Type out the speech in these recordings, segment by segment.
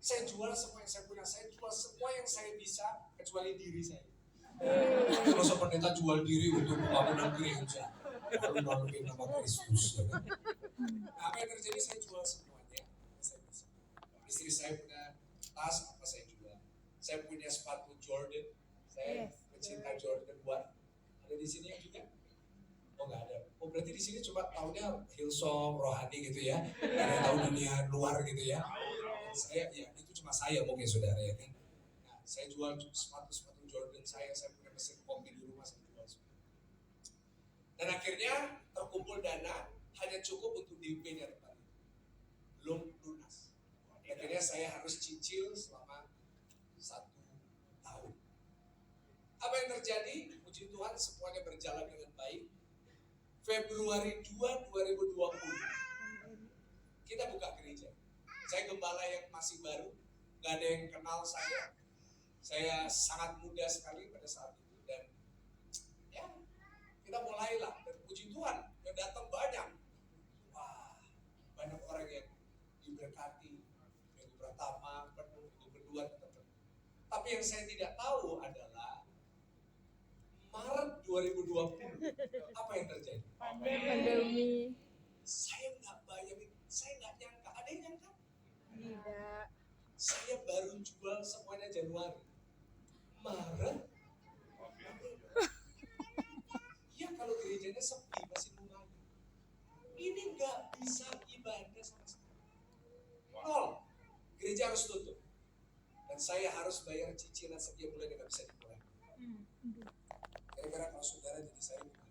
Saya jual semua yang saya punya, saya jual semua yang saya bisa, kecuali diri saya. Kalau pendeta jual diri untuk pembangunan gereja, malu-maluin nama Kristus. Ya kan? Nah, apa yang terjadi? Saya jual semuanya yang saya bisa. Istri saya punya tas, apa saya jual. Saya punya sepatu Jordan, saya pecinta Jordan. Buat ada di sini juga? Oh nggak ada. Oh berarti di sini cuma tahunya Hillsong, rohani gitu ya. Nggak ada tahu dunia luar gitu ya. Saya ya itu cuma saya mungkin saudara ya kan. Nah, saya jual sepatu Jordan saya punya mesin kopi di rumah saya jual semua. Dan akhirnya terkumpul dana hanya cukup untuk DP-nya tempat itu. Belum lunas. Akhirnya saya harus cicil selama 1 tahun. Apa yang terjadi? Puji Tuhan semuanya berjalan dengan baik. Februari 2, 2020 kita buka gereja. Saya gembala yang masih baru, gak ada yang kenal saya. Saya sangat muda sekali pada saat itu dan ya kita mulailah dan puji Tuhan yang datang banyak. Wah, banyak orang yang diberkati. Minggu pertama penuh, minggu kedua tetap penuh. Tapi yang saya tidak tahu adalah Maret 2020 apa yang terjadi? Pandemi. Saya nggak bayangin, saya nggak nyangka. Ada yang nyangka? Tidak. Saya baru jual semuanya Januari. Maret. Ya kalau gerejanya sepi masih lumayan. Ini nggak bisa ibadah sama sekali. Nol. Gereja harus tutup. Dan saya harus bayar cicilan setiap bulan yang nggak bisa dikurangi. Kira-kira kalau saudara jadi saya gimana?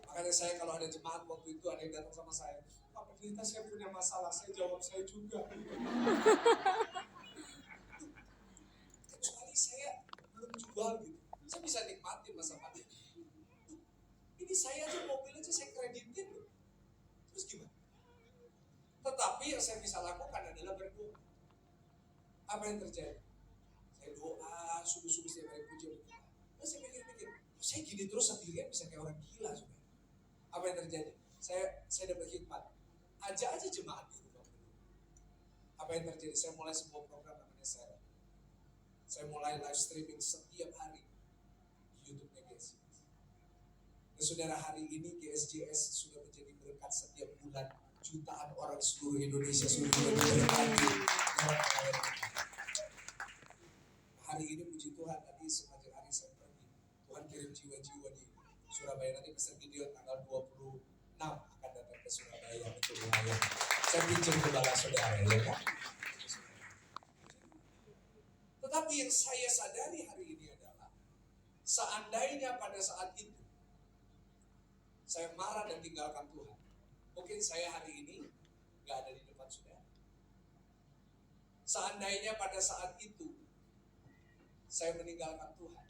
Makanya saya kalau ada jemaat waktu itu ada yang datang sama saya, Pak Pendeta saya punya masalah, saya jawab saya juga. Kecuali saya belum jual gitu, saya bisa nikmatin masa pandemi. Ini saya aja mobil aja saya kreditin loh. Terus gimana? Tetapi yang saya bisa lakukan adalah berdoa. Apa yang terjadi? Saya doa, subuh-subuh saya beri puji berdoa. Terus saya pikir-pikir, saya gini terus sendirian bisa kayak orang gila juga. Apa yang terjadi? Saya dapat hikmat. Ajak aja jemaat di rumah. Apa yang terjadi? Saya mulai sebuah program namanya Share. Saya mulai live streaming setiap hari di YouTube-nya GSJS. Dan saudara, hari ini GSJS sudah menjadi berkat setiap bulan. Jutaan orang seluruh Indonesia sudah diberkati. Hari ini puji Tuhan, tadi sepanjang hari saya pergi. Tuhan kirim jiwa-jiwa di Surabaya. Nanti Pastor Gideon tanggal 26 akan datang ke Surabaya untuk melayani. Saya pinjam kembali saudara ya kan. Tetapi yang saya sadari hari ini adalah seandainya pada saat itu saya marah dan tinggalkan Tuhan, mungkin saya hari ini gak ada di depan saudara. Seandainya pada saat itu saya meninggalkan Tuhan,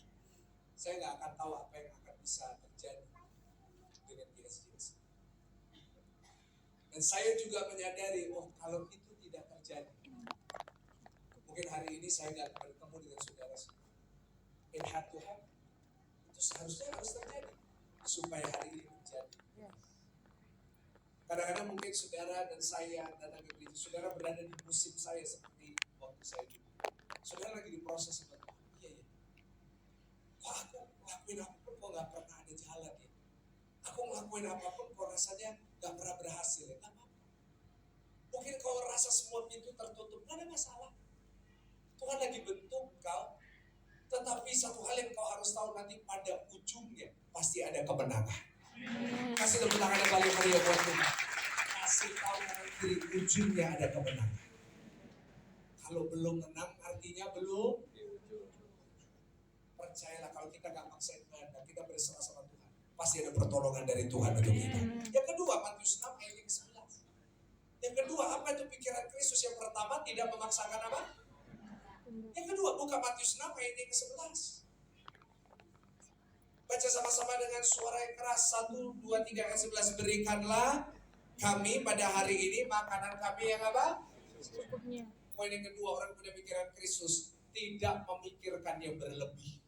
saya gak akan tahu apa yang akan bisa terjadi dengan GSJS. Dan saya juga menyadari, oh kalau itu tidak terjadi, mungkin hari ini saya gak akan bertemu dengan saudara semua. It had to happen. Itu seharusnya harus terjadi supaya hari ini terjadi. Kadang-kadang mungkin saudara dan saya datang ke gereja, saudara berada di musim saya seperti waktu saya dulu. Saudara lagi diproses seperti iya. Kok aku ngelakuin apapun kok gak pernah ada jalan ya. Aku ngelakuin apapun kok rasanya gak pernah berhasil ya. Gak apa-apa. Mungkin kalau rasa semua pintu tertutup, gak ada masalah. Tuhan lagi bentuk kau. Tetapi satu hal yang kau harus tahu, nanti pada ujungnya pasti ada kemenangan. Kasih tepuk tangan yang paling meriah buat Tuhan. Kasih tahu nanti ujungnya ada kemenangan. Kalau belum menang artinya belum. Percayalah kalau kita gak maksain kehendak, kita berserah sama Tuhan, pasti ada pertolongan dari Tuhan untuk kita. Yang kedua, Matius 6 ayat 11. Yang kedua, apa itu pikiran Kristus? Yang pertama, tidak memaksakan apa? Yang kedua, buka Matius 6 ayat 11. Baca sama-sama dengan suara yang keras. 1, 2, 3 ayat 11. Berikanlah kami pada hari ini makanan kami yang apa? Cukupnya. Poin yang kedua, orang punya pikiran Kristus tidak memikirkan yang berlebih.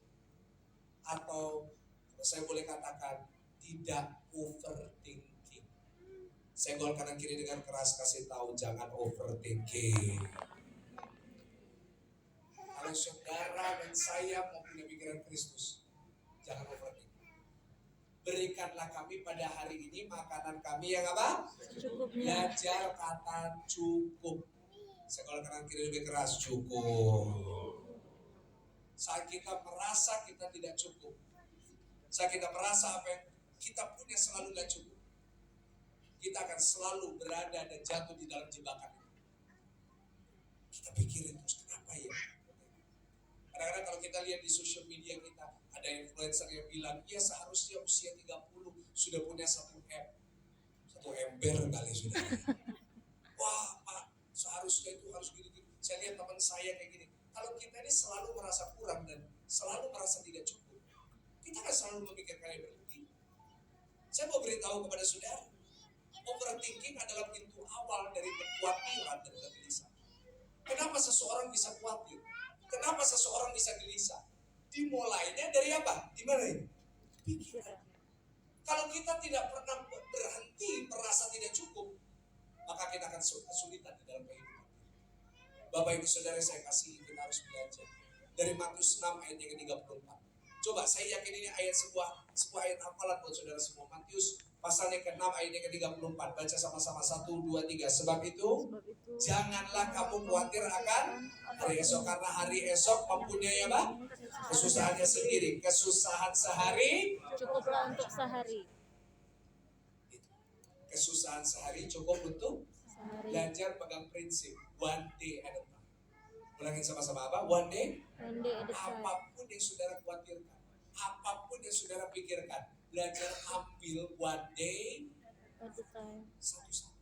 Atau kalau saya boleh katakan, tidak overthinking. Senggol kanan kiri dengan keras, kasih tahu jangan overthinking. Kalau saudara dan saya mau punya pikiran Kristus, jangan overthinking. Berikanlah kami pada hari ini makanan kami yang apa? Secukupnya. Belajar kata cukup. Senggol kanan kiri lebih keras, cukup. Saat kita merasa kita tidak cukup, saat kita merasa apa yang kita punya selalu gak cukup, kita akan selalu berada dan jatuh di dalam jebakan itu. Kita pikirin terus, kenapa ya? Kadang-kadang kalau kita lihat di social media kita, ada influencer yang bilang, ya seharusnya usia 30 sudah punya satu ember kali sudah. Wah Pak, seharusnya itu harus gini-gini. Saya lihat teman saya kayak gini. Kalau kita ini selalu merasa kurang dan selalu merasa tidak cukup, kita akan selalu memikirkan yang berlebih. Saya mau beritahu kepada saudara, overthinking adalah pintu awal dari kekhawatiran dan kegelisahan. Kenapa seseorang bisa khawatir? Kenapa seseorang bisa gelisah? Dimulainya dari apa? Di mana ini? Pikiran. Kalau kita tidak pernah berhenti merasa tidak cukup, maka kita akan kesulitan di dalam kehidupan. Bapak Ibu Saudara saya kasih, kita harus belajar dari Matius 6 ayat yang ke-34. Coba, saya yakin ini ayat sebuah ayat hafalan buat saudara semua. Matius pasal yang ke-6 ayat yang ke-34. Baca sama-sama 1, 2, 3. Sebab itu janganlah kamu khawatir akan hari esok, karena hari esok mempunyai apa? Kesusahannya sendiri. Kesusahan sehari Cukuplah untuk sehari. kesusahan sehari cukup untuk Sehari. belajar pegang prinsip one day at a time. Ulangin sama-sama apa? One day. One day at a time. Apapun yang saudara khawatirkan, apapun yang saudara pikirkan, belajar ambil one day At a time. satu-satu.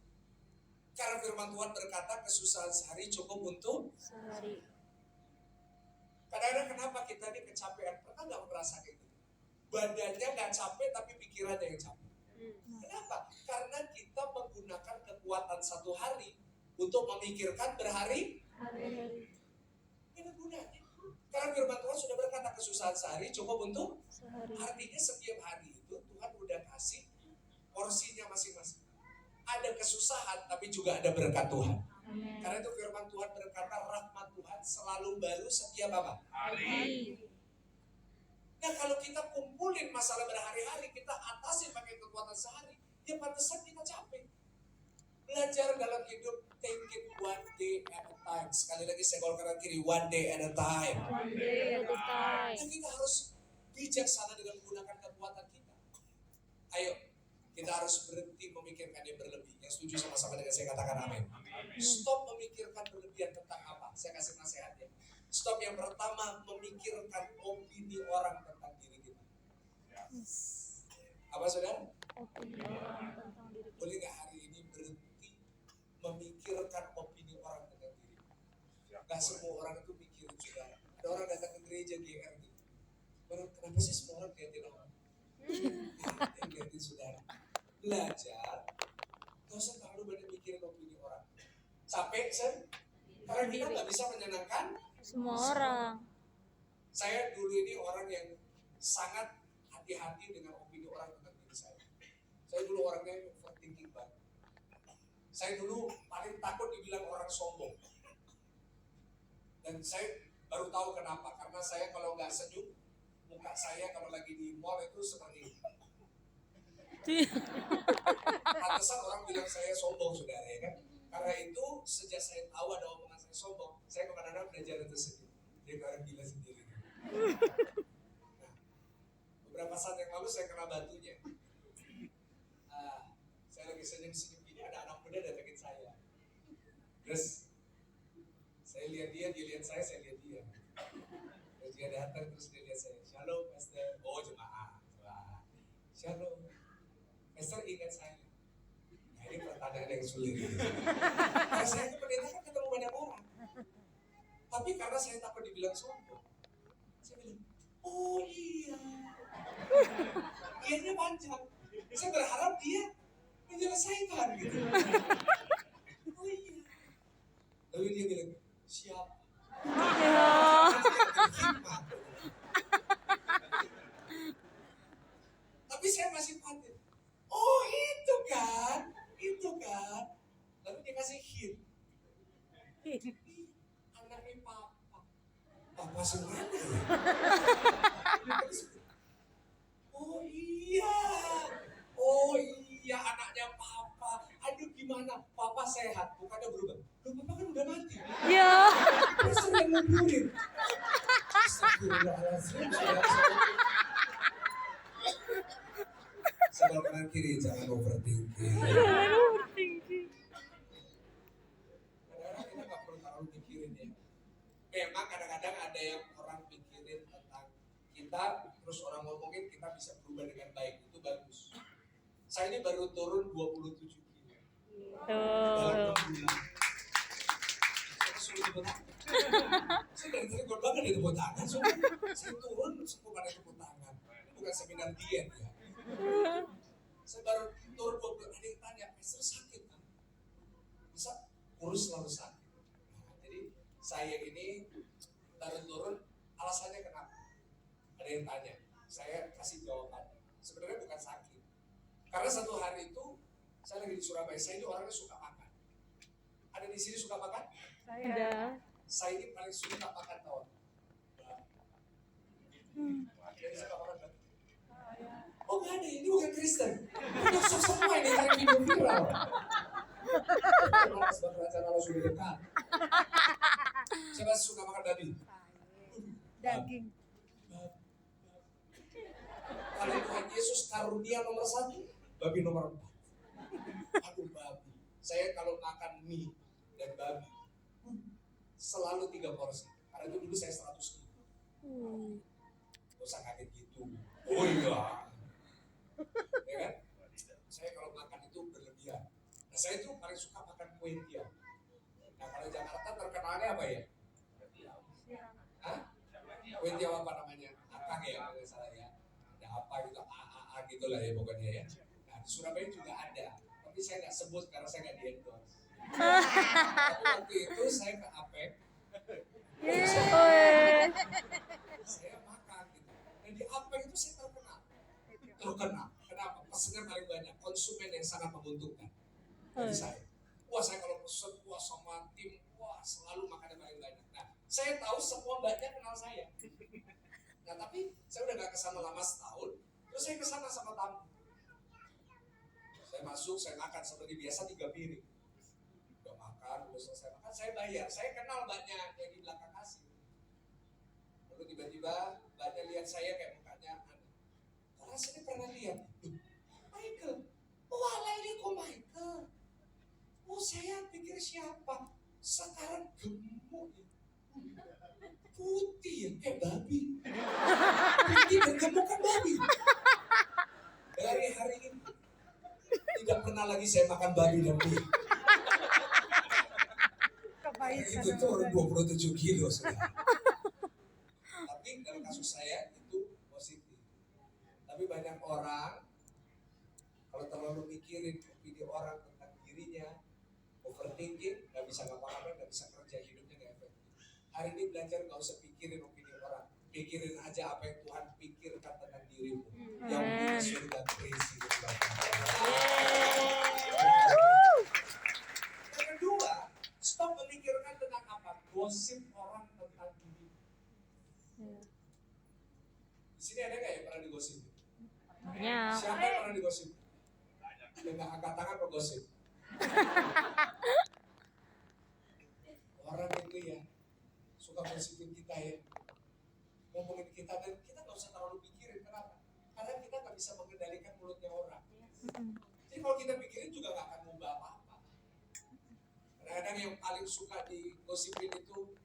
Karena firman Tuhan berkata kesusahan sehari cukup untuk Sehari. kadang-kadang kenapa kita ini kecapean? Pernah nggak merasa kayak gitu? Badannya nggak capek tapi pikirannya yang capek. Kenapa? Karena kita menggunakan kekuatan satu hari untuk memikirkan berhari. Hari-hari. Ini gunanya. Karena firman Tuhan sudah berkata kesusahan sehari cukup untuk Sehari. artinya setiap hari itu Tuhan udah kasih porsinya masing-masing. Ada kesusahan tapi juga ada berkat Tuhan. Amin. Karena itu firman Tuhan berkata rahmat Tuhan selalu baru setiap apa? Hari. Nah kalau kita kumpulin masalah berhari-hari, kita atasin pakai kekuatan sehari, ya pantesan kita capek. Belajar dalam hidup, take it one day at a time. Sekali lagi saya kanan kiri, one day at a time. One day at a time. Dan kita harus bijaksana dengan menggunakan kekuatan kita. Ayo, kita harus berhenti memikirkan yang berlebih. Yang setuju sama-sama dengan saya katakan amin. Stop memikirkan berlebihan tentang apa. Saya kasih nasihatnya. Stop yang pertama, memikirkan opini orang tentang diri kita. Apa saudara? Opini orang tentang diri kita. Boleh nggak hari ini berhenti memikirkan opini orang tentang diri? Nggak semua orang itu mikirin saudara. Ada orang datang ke gereja GR gitu. Kenapa sih semua orang liatin orang? Liatin saudara. Belajar, nggak usah terlalu banyak mikirin opini orang. Capek, Sen? Karena kita nggak bisa menyenangkan Semua orang. Saya dulu ini orang yang sangat hati-hati dengan opini orang tentang diri saya. Saya dulu orangnya overthinking banget. Saya dulu paling takut dibilang orang sombong. Dan saya baru tahu kenapa. Karena saya kalau nggak senyum, muka saya kalau lagi di mall itu seperti ini. Pantesan orang bilang saya sombong, saudara, ya kan? Karena itu sejak saya tahu ada omongan saya sombong, saya kemana-mana belajar itu sendiri. Dia orang gila sendiri. Nah, beberapa saat yang lalu saya kena batunya. Saya lagi senyum-senyum gini, ada anak muda datengin saya. Terus saya lihat dia lihat saya lihat dia. Terus dia datang, terus dia lihat saya. Shalom, Pastor. Oh, jemaah. Shalom. Pastor ingat saya. Nah, ini pertanyaan yang sulit. Karena saya itu pendeta kan ketemu banyak orang. Tapi karena saya takut dibilang sombong, saya bilang, oh iya. Ianya panjang. Saya berharap dia menyelesaikan gitu. Oh iya. Lalu dia bilang, siapa? Tapi saya masih khawatir. Oh itu Anaknya papa. Papa semana ya? Oh iya. Oh iya anaknya papa. Aduh gimana? Papa sehat, bukannya berubah. Loh papa kan udah mati. Ya. Terus yang nguburin. Astagfirullahaladzim. Sebelah kanan kiri jangan overthinking. Jangan overthinking. Kadang-kadang kita nggak perlu terlalu pikirin ya. Memang kadang-kadang ada yang orang pikirin tentang kita, terus orang ngomongin kita bisa berubah dengan baik, itu bagus. Saya ini baru turun 27 kilo. Dalam 6 bulan. Saya suruh tepuk tangan. Saya dari tadi gue banget di tepuk tangan. Saya turun, bukan ada tepuk tangan. Ini bukan seminar diet ya. Saya baru turun 20, ada yang tanya, Pastor sakit kan? Bisa kurus selalu sakit. Nah, jadi saya ini baru turun, alasannya kenapa? Ada yang tanya, saya kasih jawaban. Sebenarnya bukan sakit. Karena satu hari itu, saya lagi di Surabaya, saya ini orangnya suka makan. Ada di sini suka makan? Ada. Saya ini paling suka makan tau. Jadi suka makan kan? Oh nggak ada, ini bukan Kristen. Ini semua ini cari video viral. Kalau sebab rencana kalau sudah dekat. Siapa suka makan babi? Daging. Kalau Tuhan Yesus karunia nomor 1, babi nomor 4. Aduh babi. Saya kalau makan mie dan babi selalu 3 porsi. Karena itu dulu saya 100 kilo. Gak usah kaget gitu. Oh iya. Ya kan? Saya kalau makan itu berlebihan. Nah saya itu paling suka makan kue tiaw. Nah kalau Jakarta terkenalnya apa ya? Hah? Kue tiaw apa namanya? Akang ya kalau salah ya. Ada apa gitu, A gitu lah ya pokoknya ya. Nah di Surabaya juga ada. Tapi saya nggak sebut karena saya nggak di-endorse. Tapi waktu itu saya ke Apek. Saya makan gitu. Dan di Apek itu saya terkenal. Kenapa? Pesennya paling banyak. Konsumen yang sangat menguntungkan. Dari saya. Wah saya kalau pesen, wah sama tim, wah selalu makannya paling banyak. Nah saya tahu semua mbaknya kenal saya. Nah tapi saya udah gak kesana lama setahun. Terus saya kesana sama tamu. Saya masuk, saya makan seperti biasa 3 piring. Udah makan, udah selesai makan, saya bayar. Saya kenal mbaknya yang di belakang kasir. Lalu tiba-tiba mbaknya lihat saya kayak mukanya aneh. Orang sini pernah lihat, Michael. Wah ini kok Michael. Oh saya pikir siapa? Sekarang gemuk ya. Putih ya, kayak babi. Putih dan gemuk kan babi. Dari hari ini tidak pernah lagi saya makan babi dan mie. Itu turun 27 kilo sudah. Tapi dalam kasus saya itu positif. Tapi banyak orang kalau terlalu mikirin opini orang tentang dirinya, overthinking, nggak bisa ngapa-ngapain, nggak bisa kerja, hidupnya nggak efektif. Hari ini belajar nggak usah pikirin opini orang, pikirin aja apa yang Tuhan pikirkan tentang dirimu. Yang punya surga berisi di yang kedua, stop memikirkan tentang apa, gosip orang tentang diri. Di sini ada nggak yang pernah digosip? Banyak. Siapa yang pernah digosip? Dengan angkat tangan bergosip. Orang itu ya suka gosipin kita ya, ngomongin kita dan kita nggak usah terlalu pikirin. Kenapa? Karena kita nggak bisa mengendalikan mulutnya orang. Jadi kalau kita pikirin juga nggak akan mengubah apa-apa. Kadang-kadang yang paling suka digosipin itu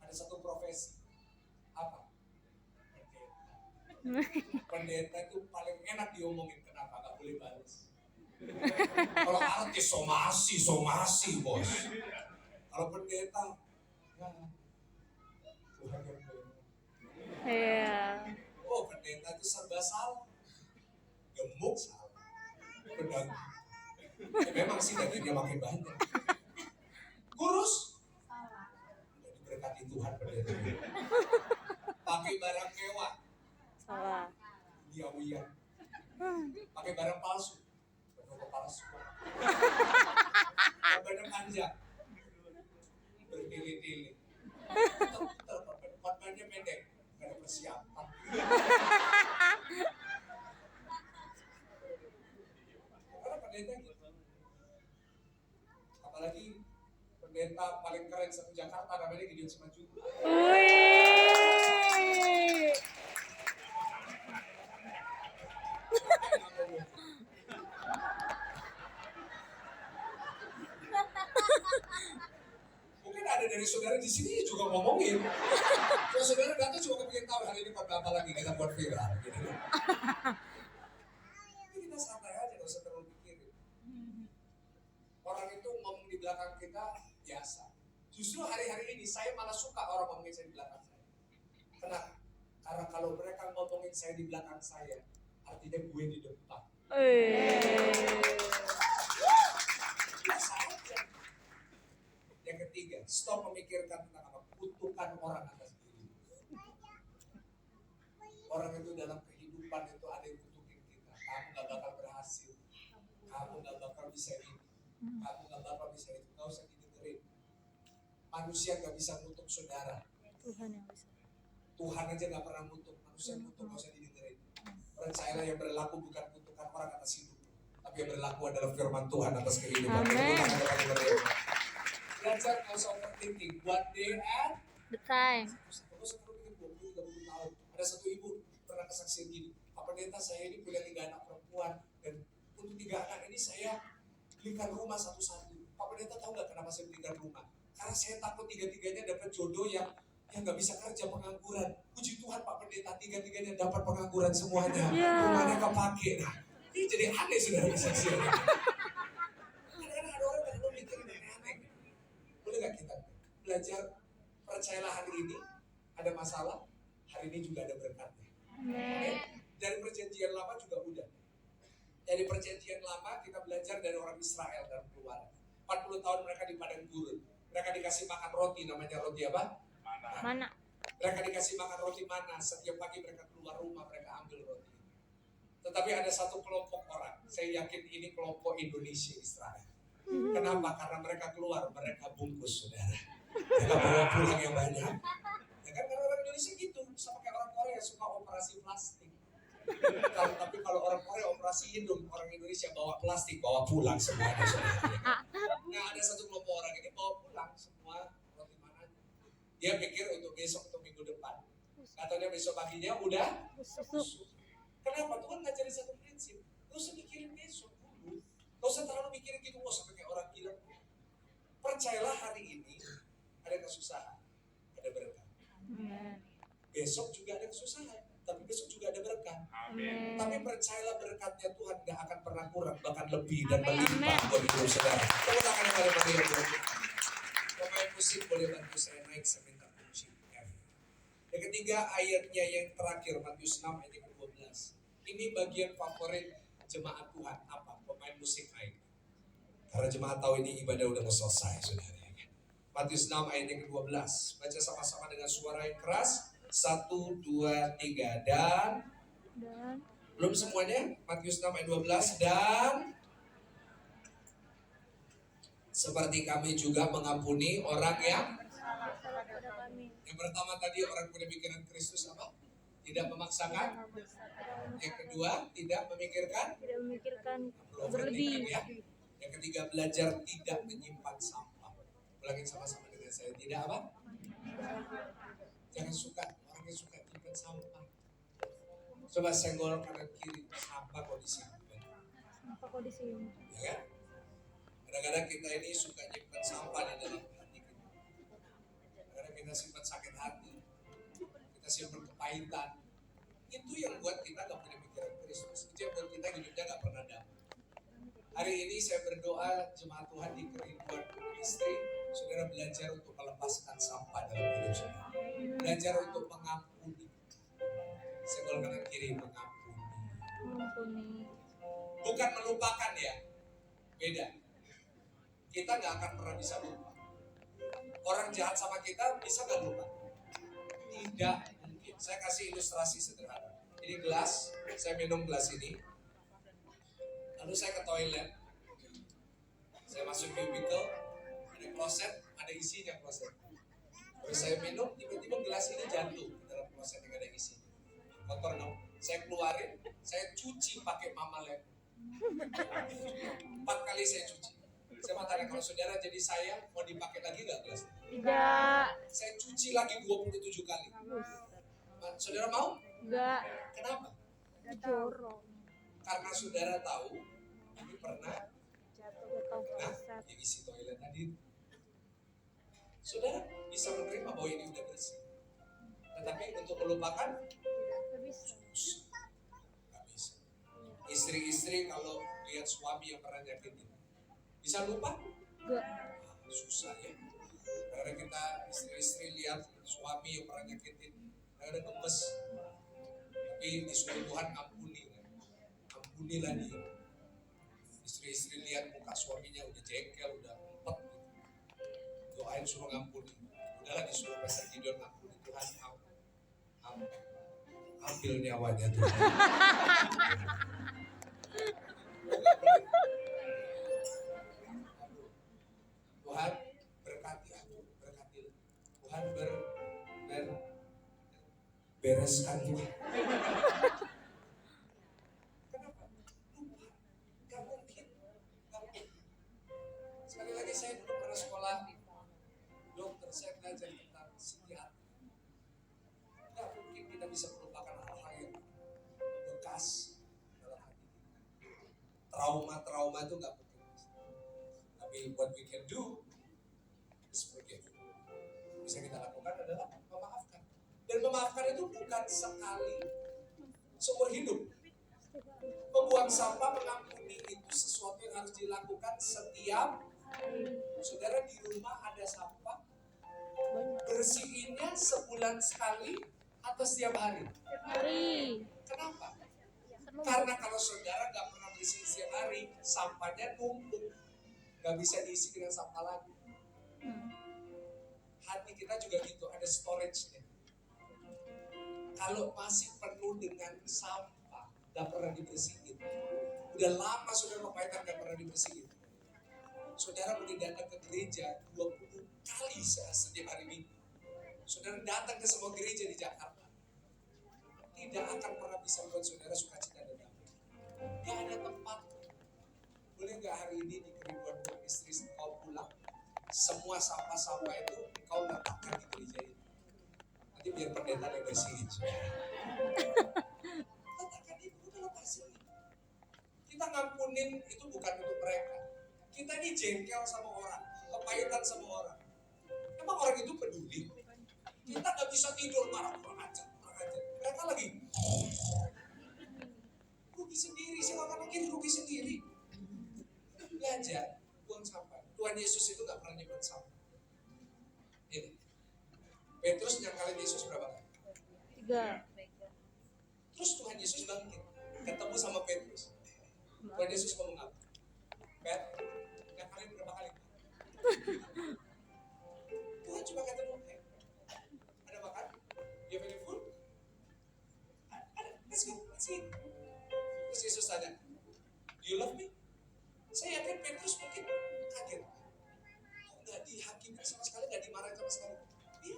ada satu profesi. Apa? Pendeta itu paling enak diomongin. Kenapa? Nggak boleh balas. Kalau artis somasi bos. Kalau pendeta, ya Tuhan yang boleh. Iya. Oh pendeta itu serba salah, gemuk salah, pedang. Ya, memang sih dagingnya makin banyak. Kurus, udah diberkati Tuhan pendeta. Pakai barang mewah, Salah. dia pakai barang palsu. Kepala semua. Badan panjang. pendeta paling keren satu Jakarta namanya Gideon Simanjuntak. Wih. Mungkin ada dari saudara di sini juga ngomongin. Kalau saudara datang cuma pengen tahu hari ini apa lagi kita buat viral. Gitu. Tapi kita santai aja, nggak usah terlalu pikirin. Orang itu ngomong di belakang kita biasa. Justru hari-hari ini saya malah suka orang ngomongin saya di belakang saya. Kenapa? Karena kalau mereka ngomongin saya di belakang saya, artinya gue di depan. Biasa aja. Yang ketiga, stop memikirkan tentang apa kutukan orang atas diri. Orang itu dalam kehidupan itu ada yang kutukin kita. Kamu gak bakal berhasil. Kamu gak bakal bisa ini. Kamu gak bakal bisa itu. Gak usah didengerin. Manusia gak bisa ngutuk saudara. Tuhan yang bisa. Tuhan aja gak pernah ngutuk. Manusia ngutuk gak usah didengerin. Percayalah yang berlaku bukan kutukan orang atas hidup, tapi yang berlaku adalah firman Tuhan atas kehidupan. Amen. Belajar gak usah overthinking. One day at The time. Gak usah terlalu pikir 20-30 tahun. Ada satu ibu pernah kesaksian gini, Pak Pendeta saya ini punya 3 anak perempuan, dan untuk 3 anak ini saya belikan rumah satu-satu. Pak Pendeta tahu gak kenapa saya belikan rumah? Karena saya takut 3-tiganya dapat jodoh yang gak bisa kerja, pengangguran. Puji Tuhan Pak Pendeta, 3-tiganya dapat pengangguran semuanya. Rumahnya kepake. Nah, ini jadi aneh saudara kesaksian. Kadang-kadang ada orang yang perlu mikirin aneh-aneh. Boleh gak kita belajar, percayalah hari ini ada masalah, hari ini juga ada berkatnya. Dari perjanjian lama juga udah. Dari perjanjian lama kita belajar dari orang Israel dalam Keluaran. 40 tahun mereka di padang gurun. Mereka dikasih makan roti, namanya roti apa? Mana? Mereka dikasih makan roti mana, setiap pagi mereka keluar rumah, mereka ambil roti. Tetapi ada satu kelompok orang, saya yakin ini kelompok Indonesia Israel. Kenapa? Karena mereka keluar, mereka bungkus, saudara. Mereka bawa pulang yang banyak. Ya kan, karena orang Indonesia gitu, sama kayak orang Korea suka operasi plastik. Tapi kalau orang Korea operasi hidung, orang Indonesia bawa plastik, bawa pulang semuanya, saudara. Nah, ada satu kelompok orang ini bawa pulang semua roti mana. Dia pikir untuk besok atau minggu depan. Katanya besok paginya udah busuk. Kenapa? Tuhan ngajarin satu prinsip. Gak usah mikirin besok dulu. Gak usah terlalu mikirin gitu. Gak usah kayak orang gila. Percayalah hari ini ada kesusahan, ada berkat. Besok juga ada kesusahan, tapi besok juga ada berkat. Tapi percayalah berkatnya Tuhan gak akan pernah kurang, bahkan lebih dan melimpah buat hidup saudara. Tepuk tangan yang paling meriah buat kita. Pemain musik boleh bantu saya naik, saya minta musik. Yang ketiga ayatnya yang terakhir, Matius 6 ayat 12. Ini bagian favorit jemaat Tuhan. Apa? Pemain musik naik. Karena jemaat tahu ini ibadah udah mau selesai, saudara. Matius 6 ayat yang 12. Baca sama-sama dengan suara yang keras. 1, 2, 3. Dan belum semuanya. Matius 6 ayat 12. Dan seperti kami juga mengampuni orang yang pertama tadi orang punya pikiran Kristus apa? Tidak memaksakan. Yang kedua, tidak memikirkan berlebih. Ya. Yang ketiga, belajar tidak menyimpan sampah. Ulangin sama-sama dengan saya. Tidak apa? Jangan suka, orang yang suka menyimpan sampah. Coba senggol kanan kiri, sampah kok disimpan. Ya kan? Kadang-kadang kita ini suka nyimpan sampah di dalam hati kita. Kadang-kadang kita simpan sakit hati, kita simpan kepahitan. Itu yang buat kita gak punya pikiran Kristus. Itu yang buat kita hidupnya gak pernah damai. Hari ini saya berdoa jemaat Tuhan di kerinduan istri, saudara belajar untuk melepaskan sampah dalam hidup saudara. Belajar untuk mengampuni. Senggol kanan kiri, mengampuni. Bukan melupakan ya, beda. Kita gak akan pernah bisa lupa. Orang jahat sama kita bisa gak lupa? Tidak mungkin. Saya kasih ilustrasi sederhana. Ini gelas, saya minum gelas ini. Lalu saya ke toilet. Saya masuk cubicle, ada kloset, ada isinya kloset. Terus saya minum, tiba-tiba gelas ini jatuh ke dalam kloset yang ada isi. Kotor dong. Saya keluarin, saya cuci pakai Mama Lab. 4 kali saya cuci. Saya mau tanya, kalau saudara jadi saya, mau dipakai lagi nggak gelas? Tidak. Saya cuci lagi 27 kali. Saudara mau? Enggak. Kenapa? Jorok. Karena saudara tahu, ini pernah Jatuh besar. yang isi toilet tadi. Saudara bisa menerima bahwa ini udah bersih. Tetapi untuk melupakan, Tidak bisa. nggak bisa. Istri-istri kalau lihat suami yang pernah nyakitin, bisa lupa? Enggak. Susah ya. Karena kita istri-istri lihat suami yang pernah nyakitin, ada gemes. Tapi disuruh Tuhan ampuni, ampunilah dia. Istri-istri lihat muka suaminya udah jengkel, udah empet gitu. Doain suruh ngampuni. Udahlah disuruh Pastor Gideon ngampuni, Tuhan ambil nyawanya Tuhan. Tuhan berkati aku, berkati Tuhan bereskan Tuhan. Kenapa? Lupa. Gak mungkin. Sekali lagi saya dulu pernah sekolah dokter, saya belajar tentang psikiater. Gak mungkin kita bisa melupakan hal-hal yang bekas dalam hati kita. Trauma-trauma itu gak mungkin. Tapi what we can do is forgive. Bisa kita lakukan adalah memaafkan. Dan memaafkan itu bukan sekali seumur hidup. Membuang sampah, mengampuni itu sesuatu yang harus dilakukan setiap. Saudara di rumah ada sampah, bersihinnya sebulan sekali atau setiap hari? Hari. Kenapa? Karena kalau saudara gak pernah bersihin setiap hari, sampahnya numpuk, gak bisa diisi dengan sampah lagi. Hati kita juga gitu, ada storage-nya. Kalau masih penuh dengan sampah, gak pernah dibersihin, udah lama saudara memainkan gak pernah dibersihin, saudara boleh datang ke gereja 20 kali setiap hari Minggu. Saudara datang ke semua gereja di Jakarta, tidak akan pernah bisa membuat saudara sukacita dan damai. Gak ada tempat. Boleh gak hari ini di kerinduan istri kau pulang, semua sampah-sampah itu kau letakkan di gereja ini. Nanti biar pendeta yang bersihin. Letakkan itu, udah lepasin. Kita ngampunin itu bukan untuk mereka. Kita ini jengkel sama orang, kepahitan sama orang. Emang orang itu peduli? Kita gak bisa tidur marah kurang aja. Mereka lagi rugi sendiri, silakan lagi rugi sendiri. Belajar buang sampah. Tuhan Yesus itu gak pernah nyimpan sampah. Ini Petrus nyakalin Yesus berapa kali? 3. Terus Tuhan Yesus bangkit, ketemu sama Petrus. Tuhan Yesus ngomong apa? Pet, nyakalin berapa kali? Tuhan cuma ketemu, ada makan? You have any food? Ada, let's go, let's eat. Terus Yesus tanya, do you love me? Saya yakin Petrus mungkin kaget. Kok gak dihakimi sama sekali, gak dimarahin sama sekali? Iya,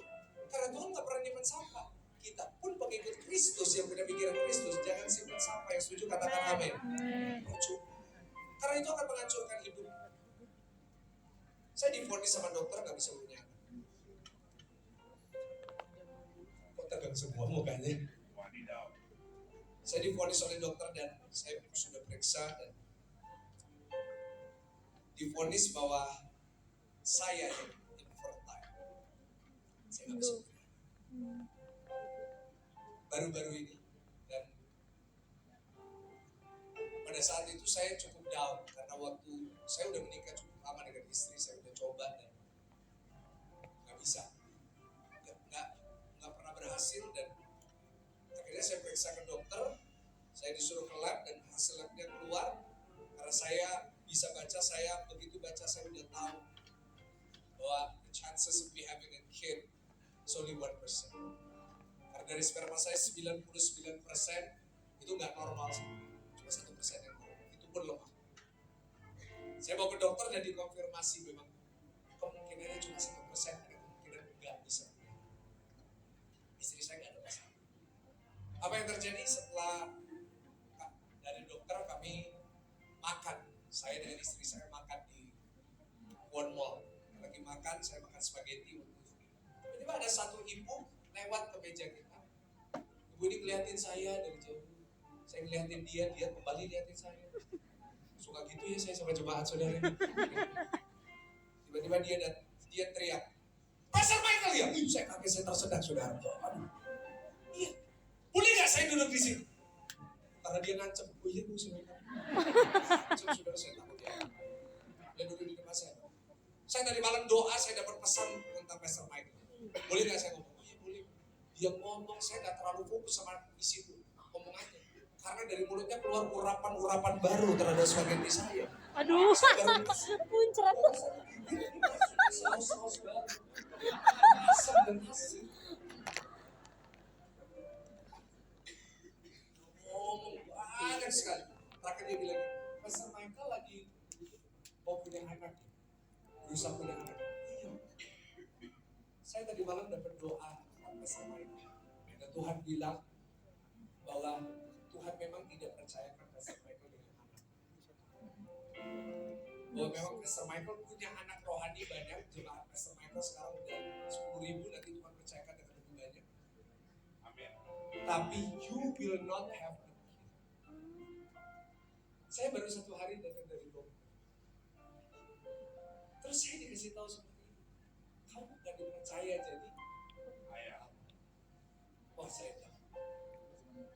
karena Tuhan gak pernah nyimpan sampah. Kita pun pengikut Kristus yang punya pikiran Kristus, jangan simpan sampah. Yang setuju katakan amin. Percuma. Karena itu akan menghancurkan hidup. Saya divonis sama dokter gak bisa punya anak. Kok tegang semua mukanya? Saya divonis oleh dokter dan saya sudah periksa dan divonis bahwa saya yang infertile. Saya gak bisa punya. Baru-baru ini dan pada saat itu saya cukup down karena waktu saya udah menikah cukup lama dengan istri, saya udah coba dan nggak bisa, nggak pernah berhasil dan akhirnya saya periksa ke dokter, saya disuruh ke lab dan hasil labnya keluar karena saya bisa baca, saya begitu baca saya udah tahu bahwa the chances of me having a kid is only 1%. Karena dari sperma saya 99% itu nggak normal sih. Cuma 1% yang normal, itu pun lemah. Saya bawa ke dokter dan dikonfirmasi memang kemungkinannya cuma 1%, ada kemungkinan nggak bisa. Istri saya nggak ada masalah. Apa yang terjadi setelah dari dokter kami makan, saya dengan istri saya makan di saya makan spaghetti. Tiba-tiba ada satu ibu lewat ke meja kita. Ibu ini ngeliatin saya dari jauh. Saya ngeliatin dia kembali liatin saya. Suka gitu ya saya sama jemaat saudara. Tiba-tiba dia teriak, Pastor Michael ya? Saya kaget, saya tersedak saudara. Aduh. Iya. Boleh nggak saya duduk di sini? Karena dia ngancam, oh iya bu, saudara. Saudara saya takut ya. Dia duduk di depan saya. Saya tadi malam doa, saya dapat pesan tentang Pastor Michael. Boleh nggak saya ngomong? Oh iya boleh. Dia ngomong, saya nggak terlalu fokus sama isi itu. Ngomong aja. Karena dari mulutnya keluar urapan-urapan baru terhadap spaghetti saya. Aduh, muncrat. Saus-saus baru. Asam dan asin. Ngomong banyak sekali. Terakhir dia bilang, Pastor Michael lagi mau punya anak. Berusaha punya anak. Iya. Saya tadi malam dapat doa Pastor Michael. Dan Tuhan bilang bahwa Tuhan memang tidak percayakan Pastor Michael dengan anak. Bahwa memang Pastor Michael punya anak rohani banyak. Jemaat Pastor Michael sekarang udah 10.000, nanti Tuhan percayakan dengan lebih banyak. Amin. Tapi you will not have a kid. Saya baru 1 hari datang dari dokter. Terus saya dikasih tahu seperti ini. Kamu gak dipercaya jadi ayah. Wah saya tahu.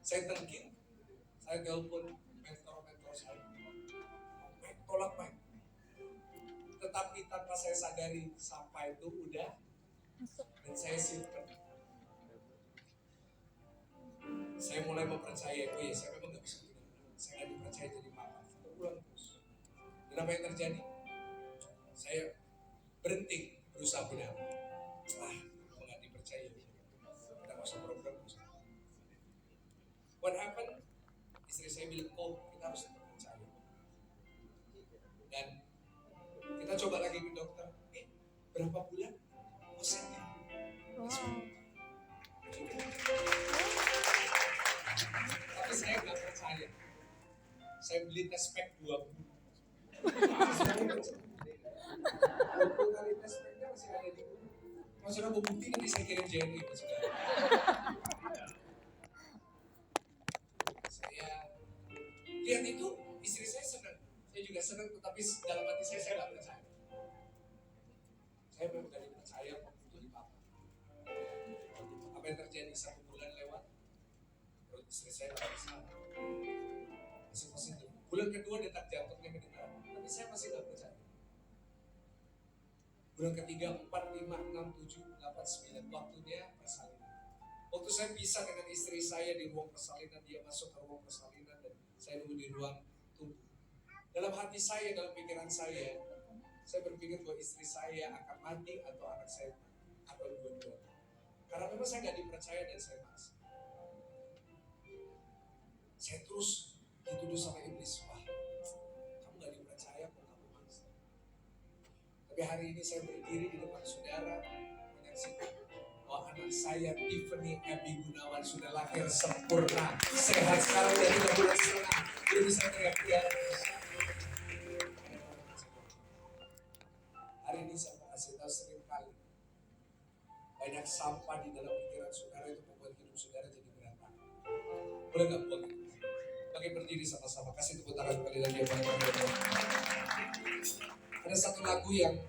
Saya tengking. Saya telepon mentor-mentor saya. Mike, tolak Mike. Tetapi tanpa saya sadari sampai itu udah dan saya simpan. Saya mulai mempercayai, oh ya saya memang gak bisa punya anak. Saya gak dipercaya jadi papa. Saya ulang terus. Dan apa yang terjadi? Saya berhenti berusaha punya anak. Kalau gak dipercaya, kita gak usah program. What happened? Istri saya bilang, oh kita harus percaya. Dan kita coba lagi ke dokter. Berapa bulan? Oh saya. Tapi saya nggak percaya. Saya beli tes pack 20. 20 kali tes packnya masih ada di rumah. Kalau sudah mau bukti nanti saya kirim Jerry. Saya lihat itu, istri saya senang. Saya juga senang, tetapi dalam hati saya nggak percaya. Saya memang gak dipercaya waktu itu di papa. Apa yang terjadi 1 bulan lewat, perut istri saya nggak bisa. Masih positif. Bulan kedua detak jantungnya meningkat, tapi saya masih nggak percaya. Bulan ketiga 4, 5, 6, 7, 8, 9 waktunya persalinan. Waktu saya pisah dengan istri saya di ruang persalinan, dia masuk ke ruang persalinan dan saya nunggu di ruang tunggu. Dalam hati saya, dalam pikiran saya berpikir bahwa istri saya akan mati atau anak saya mati atau dua-duanya. Karena memang saya nggak dipercaya dan saya maksa. Saya terus dituduh sama iblis, wah kamu nggak dipercaya kok kamu maksa. Tapi hari ini saya berdiri di depan saudara menyaksikan bahwa anak saya Tiffany Abby Gunawan sudah lahir sempurna, sehat sekarang dari 3 bulan setengah. Dia bisa teriak-teriak. Hari ini saya mau kasih tahu sering kali banyak sampah di dalam pikiran saudara itu membuat hidup saudara jadi berantakan. Boleh nggak buat itu? Bagi berdiri sama-sama, kasih tepuk tangan sekali lagi. Ada satu lagu yang